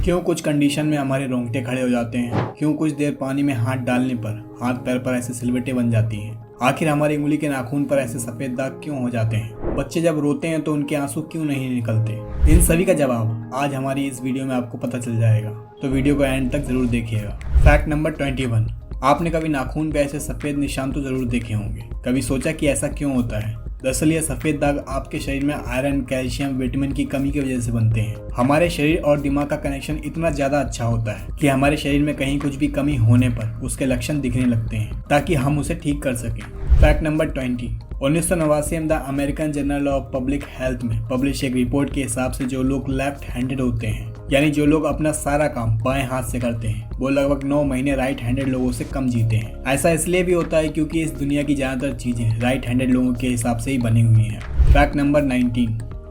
क्यों कुछ कंडीशन में हमारे रोंगटे खड़े हो जाते हैं? क्यों कुछ देर पानी में हाथ डालने पर हाथ पैर पर ऐसे सिलवटें बन जाती हैं? आखिर हमारी उंगली के नाखून पर ऐसे सफेद दाग क्यों हो जाते हैं? बच्चे जब रोते हैं तो उनके आंसू क्यों नहीं निकलते? इन सभी का जवाब आज हमारी इस वीडियो में आपको पता चल जाएगा, तो वीडियो को एंड तक जरूर देखिएगा। Fact number 21। आपने कभी नाखून पे ऐसे सफेद निशान तो जरूर देखे होंगे। कभी सोचा कि ऐसा क्यों होता है? दरअसल यह सफेद दाग आपके शरीर में आयरन, कैल्शियम, विटामिन की कमी की वजह से बनते हैं। हमारे शरीर और दिमाग का कनेक्शन इतना ज्यादा अच्छा होता है कि हमारे शरीर में कहीं कुछ भी कमी होने पर उसके लक्षण दिखने लगते हैं ताकि हम उसे ठीक कर सकें। Fact number 20। 1989 में the American journal of public health में पब्लिश एक रिपोर्ट के हिसाब से जो लोग लेफ्ट हैंडेड होते हैं, यानी जो लोग अपना सारा काम बाएं हाथ से करते हैं, वो लगभग 9 महीने राइट हैंडेड लोगों से कम जीते हैं। ऐसा इसलिए भी होता है क्योंकि इस दुनिया की ज्यादातर चीजें राइट हैंडेड लोगों के हिसाब से ही बनी हुई हैं। Fact number 19।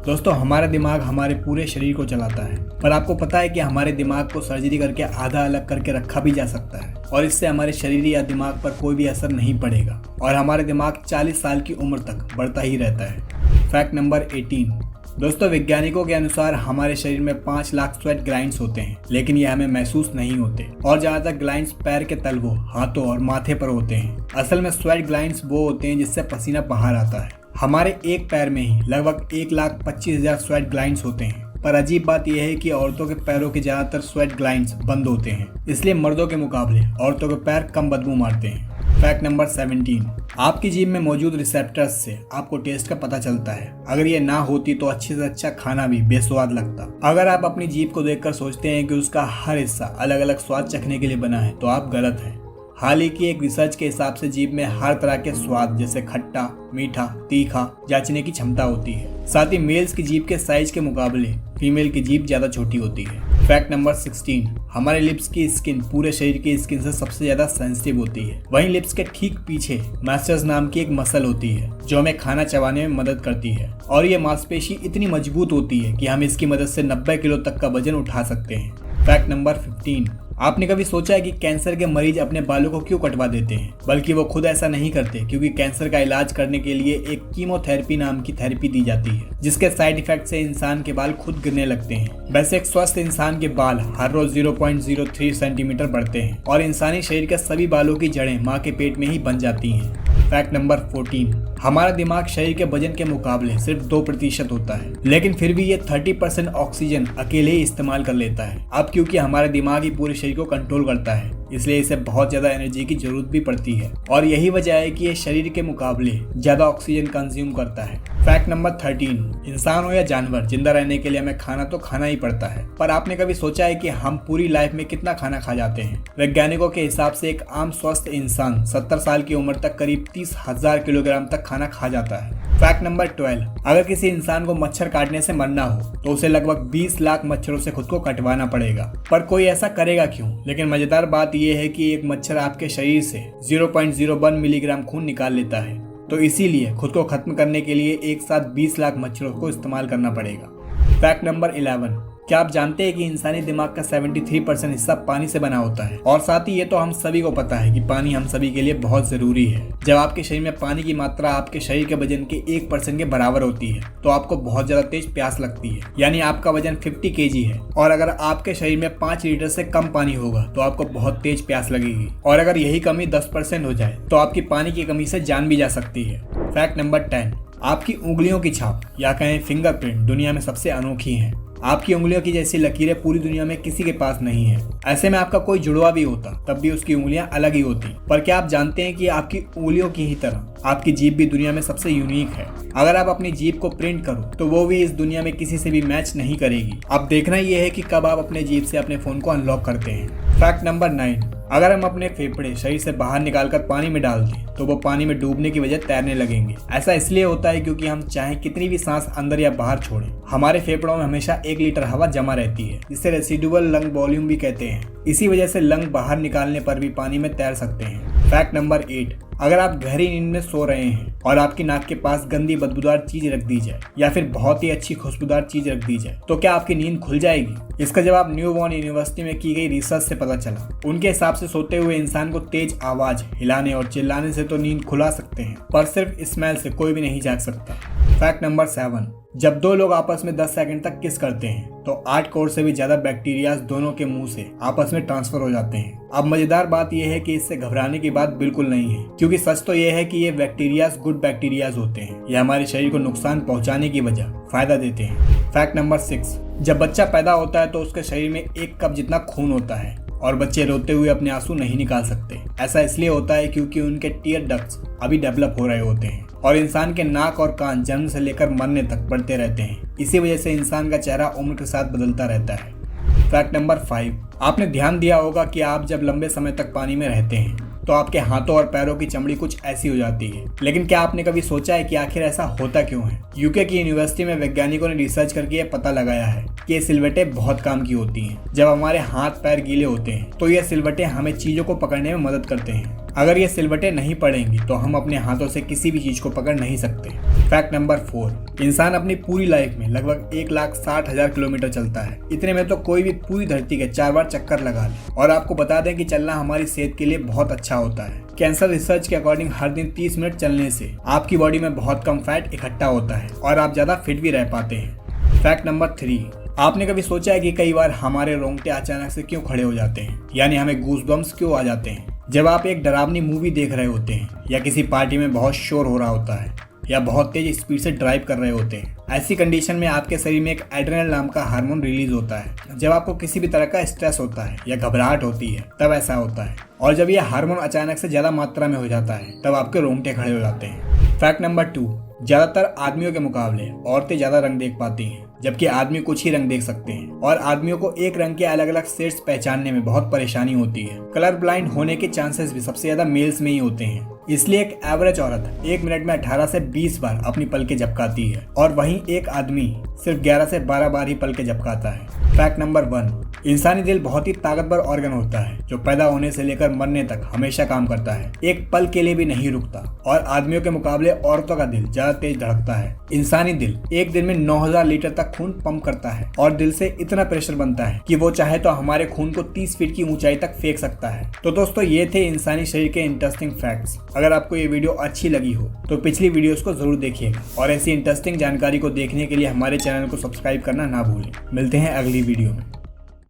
दोस्तों, हमारा दिमाग हमारे पूरे शरीर को चलाता है, पर आपको पता है कि हमारे दिमाग को सर्जरी करके आधा अलग करके रखा भी जा सकता है और इससे हमारे शरीर या दिमाग पर कोई भी असर नहीं पड़ेगा और हमारे दिमाग 40 साल की उम्र तक बढ़ता ही रहता है। Fact number 18। दोस्तों, वैज्ञानिकों के अनुसार हमारे शरीर में 5 लाख स्वेट ग्लैंड्स होते हैं, लेकिन ये हमें महसूस नहीं होते और ज्यादातर ग्लैंड्स पैर के तलवों, हाथों और माथे पर होते हैं। असल में स्वेट ग्लैंड्स वो होते हैं जिससे पसीना बाहर आता है। हमारे एक पैर में ही लगभग 1,25,000 स्वेट ग्लैंड्स होते हैं, पर अजीब बात यह है कि औरतों के पैरों के ज्यादातर स्वेट ग्लैंड्स बंद होते हैं, इसलिए मर्दों के मुकाबले औरतों के पैर कम बदबू मारते हैं। Fact number 17। आपकी जीभ में मौजूद रिसेप्टर्स से आपको टेस्ट का पता चलता है। अगर ये ना होती तो अच्छे से अच्छा खाना भी बेस्वाद लगता। अगर आप अपनी जीभ को देखकर सोचते हैं कि उसका हर हिस्सा अलग अलग स्वाद चखने के लिए बना है, तो आप गलत हैं। हाल ही की एक रिसर्च के हिसाब से जीभ में हर तरह के स्वाद जैसे खट्टा, मीठा, तीखा जांचने की क्षमता होती है। साथ ही मेल्स की जीभ के साइज के मुकाबले फीमेल की जीभ ज्यादा छोटी होती है। Fact number 16। हमारे लिप्स की स्किन पूरे शरीर की स्किन से सबसे ज्यादा सेंसिटिव होती है। वहीं लिप्स के ठीक पीछे मैस्टर्स नाम की एक मसल होती है जो हमें खाना चबाने में मदद करती है और ये मांसपेशी इतनी मजबूत होती है कि हम इसकी मदद से 90 किलो तक का वजन उठा सकते हैं। Fact number 15। आपने कभी सोचा है कि कैंसर के मरीज अपने बालों को क्यों कटवा देते हैं? बल्कि वो खुद ऐसा नहीं करते, क्योंकि कैंसर का इलाज करने के लिए एक कीमोथेरेपी नाम की थेरेपी दी जाती है, जिसके साइड इफेक्ट से इंसान के बाल खुद गिरने लगते हैं। वैसे एक स्वस्थ इंसान के बाल हर रोज 0.03 सेंटीमीटर बढ़ते हैं और इंसानी शरीर के सभी बालों की जड़ें माँ के पेट में ही बन जाती हैं। Fact number 14। हमारा दिमाग शरीर के वजन के मुकाबले सिर्फ 2% होता है, लेकिन फिर भी ये 30% ऑक्सीजन अकेले ही इस्तेमाल कर लेता है। अब क्योंकि हमारा दिमाग ही पूरे शरीर को कंट्रोल करता है, इसलिए इसे बहुत ज्यादा एनर्जी की जरूरत भी पड़ती है और यही वजह है कि ये शरीर के मुकाबले ज्यादा ऑक्सीजन कंज्यूम करता है। Fact number 13। इंसान हो या जानवर, जिंदा रहने के लिए हमें खाना तो खाना ही पड़ता है, पर आपने कभी सोचा है कि हम पूरी लाइफ में कितना खाना खा जाते हैं? वैज्ञानिकों के हिसाब से एक आम स्वस्थ इंसान 70 साल की उम्र तक करीब 30,000 किलोग्राम तक खाना खा जाता है। Fact number 12। अगर किसी इंसान को मच्छर काटने से मरना हो तो उसे लगभग 20 लाख मच्छरों से खुद को कटवाना पड़ेगा, पर कोई ऐसा करेगा क्यों? लेकिन मजेदार बात यह है कि एक मच्छर आपके शरीर से 0.01 मिलीग्राम खून निकाल लेता है, तो इसीलिए खुद को खत्म करने के लिए एक साथ 20 लाख मच्छरों को इस्तेमाल करना पड़ेगा। Fact number 11। क्या आप जानते हैं कि इंसानी दिमाग का 73% हिस्सा पानी से बना होता है? और साथ ही ये तो हम सभी को पता है कि पानी हम सभी के लिए बहुत जरूरी है। जब आपके शरीर में पानी की मात्रा आपके शरीर के वजन के 1% के बराबर होती है तो आपको बहुत ज्यादा तेज प्यास लगती है, यानी आपका वजन 50 kg है और अगर आपके शरीर में 5 लीटर से कम पानी होगा तो आपको बहुत तेज प्यास लगेगी और अगर यही कमी 10% हो जाए तो आपकी पानी की कमी से जान भी जा सकती है। Fact number 10। आपकी उंगलियों की छाप या कहें फिंगरप्रिंट दुनिया में सबसे अनोखी है। आपकी उंगलियों की जैसी लकीरें पूरी दुनिया में किसी के पास नहीं है। ऐसे में आपका कोई जुड़वा भी होता तब भी उसकी उंगलियां अलग ही होती। पर क्या आप जानते हैं कि आपकी उंगलियों की ही तरह आपकी जीभ भी दुनिया में सबसे यूनिक है। अगर आप अपनी जीभ को प्रिंट करो तो वो भी इस दुनिया में किसी से भी मैच नहीं करेगी। अब देखना यह है कि कब आप अपने जीभ से अपने फोन को अनलॉक करते हैं। Fact number 9। अगर हम अपने फेफड़े शरीर से बाहर निकालकर पानी में डाल दें तो वो पानी में डूबने की वजह तैरने लगेंगे। ऐसा इसलिए होता है क्योंकि हम चाहे कितनी भी सांस अंदर या बाहर छोड़ें, हमारे फेफड़ों में हमेशा 1 लीटर हवा जमा रहती है, जिसे रेसिडुअल लंग वॉल्यूम भी कहते हैं। इसी वजह से लंग बाहर निकालने पर भी पानी में तैर सकते हैं। Fact number 8। अगर आप गहरी नींद में सो रहे हैं और आपकी नाक के पास गंदी बदबूदार चीज रख दी जाए या फिर बहुत ही अच्छी खुशबूदार चीज रख दी जाए तो क्या आपकी नींद खुल जाएगी? इसका जवाब न्यू बॉर्न यूनिवर्सिटी में की गई रिसर्च से पता चला। उनके हिसाब से सोते हुए इंसान को तेज आवाज, हिलाने और चिल्लाने से तो नींद खुला सकते हैं, पर सिर्फ स्मेल से कोई भी नहीं जाग सकता। Fact number 7। जब दो लोग आपस में 10 सेकंड तक किस करते हैं तो 8 करोड़ से भी ज्यादा बैक्टीरिया दोनों के मुंह से आपस में ट्रांसफर हो जाते हैं। अब मजेदार बात यह है कि इससे घबराने की बात बिल्कुल नहीं है, क्योंकि सच तो यह है कि ये बैक्टीरिया गुड बैक्टीरिया होते हैं। ये हमारे शरीर को नुकसान पहुंचाने की बजाय फायदा देते हैं। फैक्ट नंबर 6, जब बच्चा पैदा होता है तो उसके शरीर में 1 कप जितना खून होता है और बच्चे रोते हुए अपने आंसू नहीं निकाल सकते। ऐसा इसलिए होता है क्योंकि उनके टीयर डक्ट्स अभी डेवलप हो रहे होते हैं और इंसान के नाक और कान जन्म से लेकर मरने तक बढ़ते रहते हैं। इसी वजह से इंसान का चेहरा उम्र के साथ बदलता रहता है। फैक्ट नंबर 5, आपने ध्यान दिया होगा कि आप जब लंबे समय तक पानी में रहते हैं तो आपके हाथों और पैरों की चमड़ी कुछ ऐसी हो जाती है। लेकिन क्या आपने कभी सोचा है कि आखिर ऐसा होता क्यों है? यूके की यूनिवर्सिटी में वैज्ञानिकों ने रिसर्च करके यह पता लगाया है कि ये सिलवटें बहुत काम की होती हैं। जब हमारे हाथ पैर गीले होते हैं तो ये सिलवटें हमें चीजों को पकड़ने में मदद करते हैं। अगर ये सिलवटें नहीं पड़ेंगी तो हम अपने हाथों से किसी भी चीज को पकड़ नहीं सकते। फैक्ट नंबर 4, इंसान अपनी पूरी लाइफ में लगभग 1,60,000 किलोमीटर चलता है। इतने में तो कोई भी पूरी धरती के 4 बार चक्कर लगा ले। और आपको बता दें कि चलना हमारी सेहत के लिए बहुत अच्छा होता है। कैंसर रिसर्च के अकॉर्डिंग हर दिन 30 मिनट चलने से आपकी बॉडी में बहुत कम फैट इकट्ठा होता है और आप ज्यादा फिट भी रह पाते हैं। फैक्ट नंबर 3, आपने कभी सोचा है कि कई बार हमारे रोंगटे अचानक से क्यों खड़े हो जाते हैं, यानी हमें गूज़बम्प्स क्यों आ जाते हैं जब आप एक डरावनी मूवी देख रहे होते हैं या किसी पार्टी में बहुत शोर हो रहा होता है या बहुत तेज स्पीड से ड्राइव कर रहे होते हैं। ऐसी कंडीशन में आपके शरीर में एक एड्रेनल नाम का हार्मोन रिलीज होता है। जब आपको किसी भी तरह का स्ट्रेस होता है या घबराहट होती है तब ऐसा होता है, और जब यह हार्मोन अचानक से ज्यादा मात्रा में हो जाता है तब आपके रोंगटे खड़े हो जाते हैं। फैक्ट नंबर 2, ज्यादातर आदमियों के मुकाबले औरतें ज्यादा रंग देख पाती हैं, जबकि आदमी कुछ ही रंग देख सकते हैं और आदमियों को एक रंग के अलग अलग शेड्स पहचानने में बहुत परेशानी होती है। कलर ब्लाइंड होने के चांसेस भी सबसे ज्यादा मेल्स में ही होते हैं। इसलिए एक एवरेज औरत 1 मिनट में 18 से 20 बार अपनी पलकें झपकाती है और वहीं एक आदमी सिर्फ 11 से 12 बार ही पलकें झपकाता है। फैक्ट नंबर 1, इंसानी दिल बहुत ही ताकतवर ऑर्गन होता है जो पैदा होने से लेकर मरने तक हमेशा काम करता है, एक पल के लिए भी नहीं रुकता। और आदमियों के मुकाबले औरतों का दिल ज्यादा तेज धड़कता है। इंसानी दिल एक दिन में 9000 लीटर तक खून पंप करता है और दिल से इतना प्रेशर बनता है कि वो चाहे तो हमारे खून को 30 फीट की ऊंचाई तक फेंक सकता है। तो दोस्तों, ये थे इंसानी शरीर के इंटरेस्टिंग फैक्ट्स। अगर आपको ये वीडियो अच्छी लगी हो तो पिछली वीडियोस को जरूर देखिएगा और ऐसी इंटरेस्टिंग जानकारी को देखने के लिए हमारे चैनल को सब्सक्राइब करना ना भूलें। मिलते हैं अगली वीडियो में।